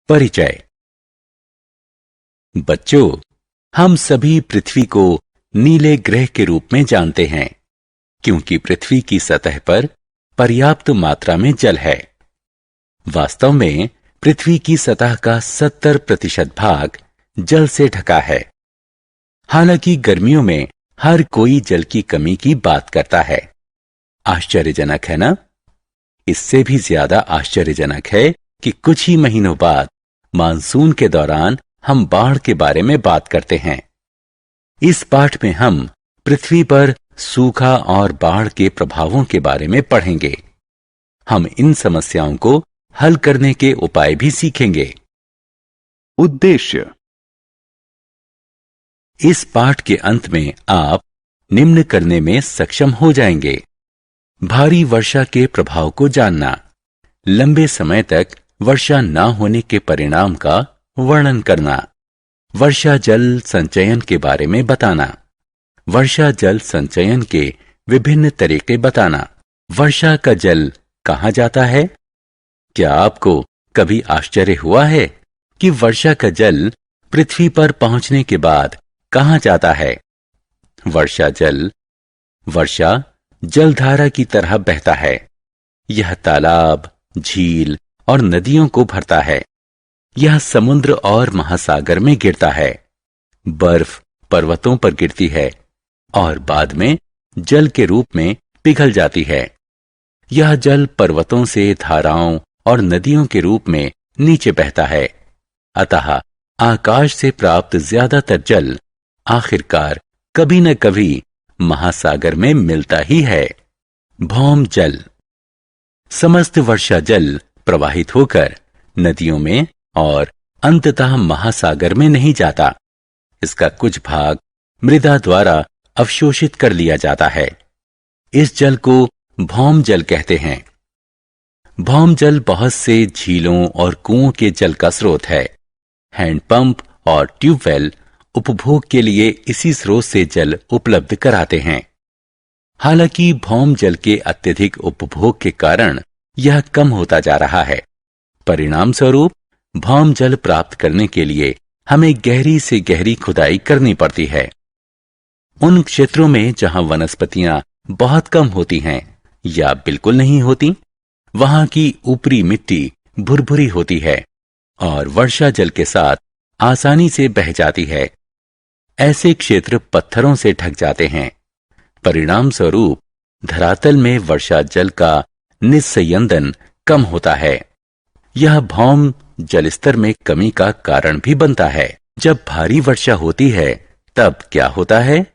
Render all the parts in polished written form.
परिचय। बच्चों, हम सभी पृथ्वी को नीले ग्रह के रूप में जानते हैं, क्योंकि पृथ्वी की सतह पर पर्याप्त मात्रा में जल है। वास्तव में पृथ्वी की सतह का 70% भाग जल से ढका है। हालांकि गर्मियों में हर कोई जल की कमी की बात करता है। आश्चर्यजनक है ना? इससे भी ज्यादा आश्चर्यजनक है कि कुछ ही महीनों बाद मानसून के दौरान हम बाढ़ के बारे में बात करते हैं। इस पाठ में हम पृथ्वी पर सूखा और बाढ़ के प्रभावों के बारे में पढ़ेंगे। हम इन समस्याओं को हल करने के उपाय भी सीखेंगे। उद्देश्य। इस पाठ के अंत में आप निम्न करने में सक्षम हो जाएंगे: भारी वर्षा के प्रभाव को जानना, लंबे समय तक वर्षा न होने के परिणाम का वर्णन करना, वर्षा जल संचयन के बारे में बताना, वर्षा जल संचयन के विभिन्न तरीके बताना, वर्षा का जल कहां जाता है। क्या आपको कभी आश्चर्य हुआ है कि वर्षा का जल पृथ्वी पर पहुंचने के बाद कहां जाता है? वर्षा जलधारा की तरह बहता है। यह तालाब, झील और नदियों को भरता है। यह समुद्र और महासागर में गिरता है। बर्फ पर्वतों पर गिरती है और बाद में जल के रूप में पिघल जाती है। यह जल पर्वतों से धाराओं और नदियों के रूप में नीचे बहता है। अतः आकाश से प्राप्त ज्यादातर जल आखिरकार कभी न कभी महासागर में मिलता ही है। भौम जल। समस्त वर्षा जल प्रवाहित होकर नदियों में और अंततः महासागर में नहीं जाता। इसका कुछ भाग मृदा द्वारा अवशोषित कर लिया जाता है। इस जल को भौम जल कहते हैं। भौम जल बहुत से झीलों और कुओं के जल का स्रोत है। हैंडपंप और ट्यूबवेल उपभोग के लिए इसी स्रोत से जल उपलब्ध कराते हैं। हालांकि भौम जल के अत्यधिक उपभोग के कारण यह कम होता जा रहा है। परिणाम स्वरूप भौम जल प्राप्त करने के लिए हमें गहरी से गहरी खुदाई करनी पड़ती है। उन क्षेत्रों में जहां वनस्पतियां बहुत कम होती हैं या बिल्कुल नहीं होती, वहां की ऊपरी मिट्टी भुरभुरी होती है और वर्षा जल के साथ आसानी से बह जाती है। ऐसे क्षेत्र पत्थरों से ढक जाते हैं। परिणाम स्वरूप धरातल में वर्षा जल का निस्संयदन कम होता है। यह भौम जलस्तर में कमी का कारण भी बनता है। जब भारी वर्षा होती है तब क्या होता है?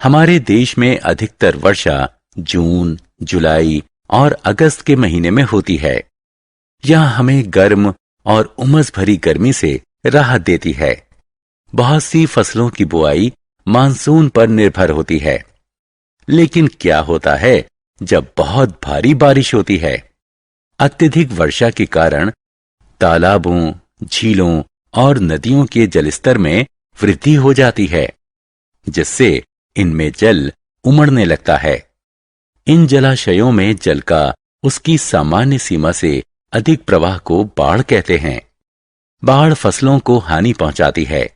हमारे देश में अधिकतर वर्षा जून, जुलाई और अगस्त के महीने में होती है। यह हमें गर्म और उमस भरी गर्मी से राहत देती है। बहुत सी फसलों की बुआई मानसून पर निर्भर होती है। लेकिन क्या होता है जब बहुत भारी बारिश होती है? अत्यधिक वर्षा के कारण तालाबों, झीलों और नदियों के जलस्तर में वृद्धि हो जाती है, जिससे इनमें जल उमड़ने लगता है। इन जलाशयों में जल का उसकी सामान्य सीमा से अधिक प्रवाह को बाढ़ कहते हैं। बाढ़ फसलों को हानि पहुंचाती है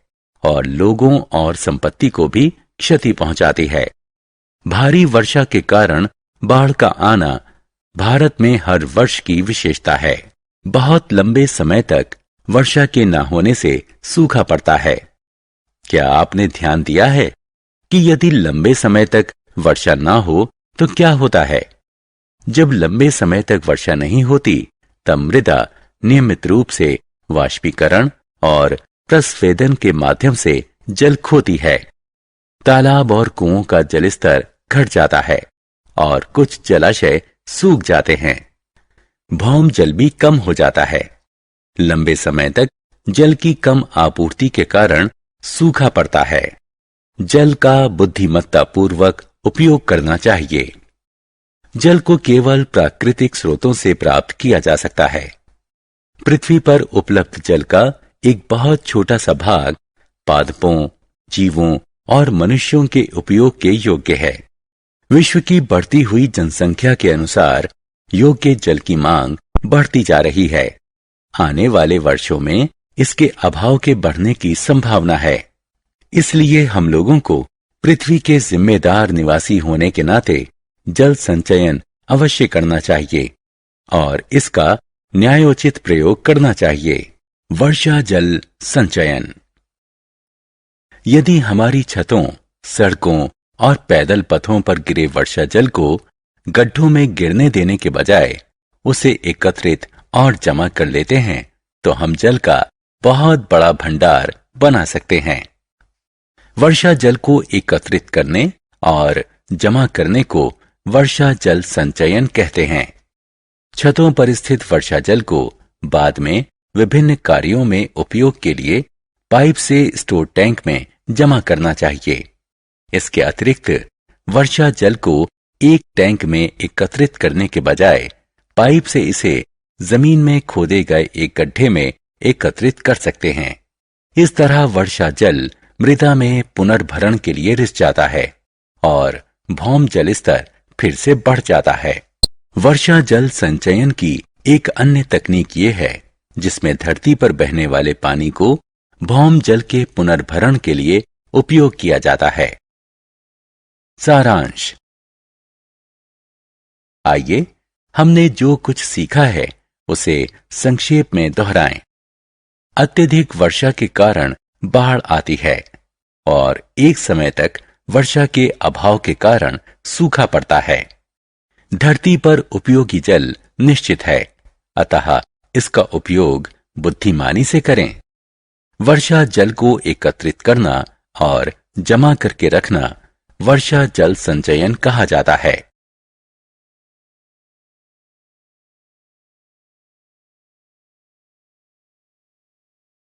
और लोगों और संपत्ति को भी क्षति पहुंचाती है। भारी वर्षा के कारण बाढ़ का आना भारत में हर वर्ष की विशेषता है। बहुत लंबे समय तक वर्षा के न होने से सूखा पड़ता है। क्या आपने ध्यान दिया है कि यदि लंबे समय तक वर्षा न हो तो क्या होता है? जब लंबे समय तक वर्षा नहीं होती तब मृदा नियमित रूप से वाष्पीकरण और प्रस्वेदन के माध्यम से जल खोती है। तालाब और कुओं का जलस्तर घट जाता है और कुछ जलाशय सूख जाते हैं। भौम जल भी कम हो जाता है। लंबे समय तक जल की कम आपूर्ति के कारण सूखा पड़ता है। जल का बुद्धिमत्तापूर्वक उपयोग करना चाहिए। जल को केवल प्राकृतिक स्रोतों से प्राप्त किया जा सकता है। पृथ्वी पर उपलब्ध जल का एक बहुत छोटा सा भाग पादपों, जीवों और मनुष्यों के उपयोग के योग्य है। विश्व की बढ़ती हुई जनसंख्या के अनुसार योग्य जल की मांग बढ़ती जा रही है। आने वाले वर्षों में इसके अभाव के बढ़ने की संभावना है। इसलिए हम लोगों को पृथ्वी के जिम्मेदार निवासी होने के नाते जल संचयन अवश्य करना चाहिए और इसका न्यायोचित प्रयोग करना चाहिए। वर्षा जल संचयन। यदि हमारी छतों, सड़कों और पैदल पथों पर गिरे वर्षा जल को गड्ढों में गिरने देने के बजाय उसे एकत्रित और जमा कर लेते हैं तो हम जल का बहुत बड़ा भंडार बना सकते हैं। वर्षा जल को एकत्रित करने और जमा करने को वर्षा जल संचयन कहते हैं। छतों पर स्थित वर्षा जल को बाद में विभिन्न कार्यों में उपयोग के लिए पाइप से स्टोर टैंक में जमा करना चाहिए। इसके अतिरिक्त वर्षा जल को एक टैंक में एकत्रित करने के बजाय पाइप से इसे जमीन में खोदे गए एक गड्ढे में एकत्रित कर सकते हैं। इस तरह वर्षा जल मृदा में पुनर्भरण के लिए रिस जाता है और भौम जल स्तर फिर से बढ़ जाता है। वर्षा जल संचयन की एक अन्य तकनीक ये है जिसमें धरती पर बहने वाले पानी को भौम जल के पुनर्भरण के लिए उपयोग किया जाता है। सारांश। आइए हमने जो कुछ सीखा है उसे संक्षेप में दोहराएं। अत्यधिक वर्षा के कारण बाढ़ आती है और एक समय तक वर्षा के अभाव के कारण सूखा पड़ता है। धरती पर उपयोगी जल निश्चित है, अतः इसका उपयोग बुद्धिमानी से करें। वर्षा जल को एकत्रित करना और जमा करके रखना वर्षा जल संचयन कहा जाता है।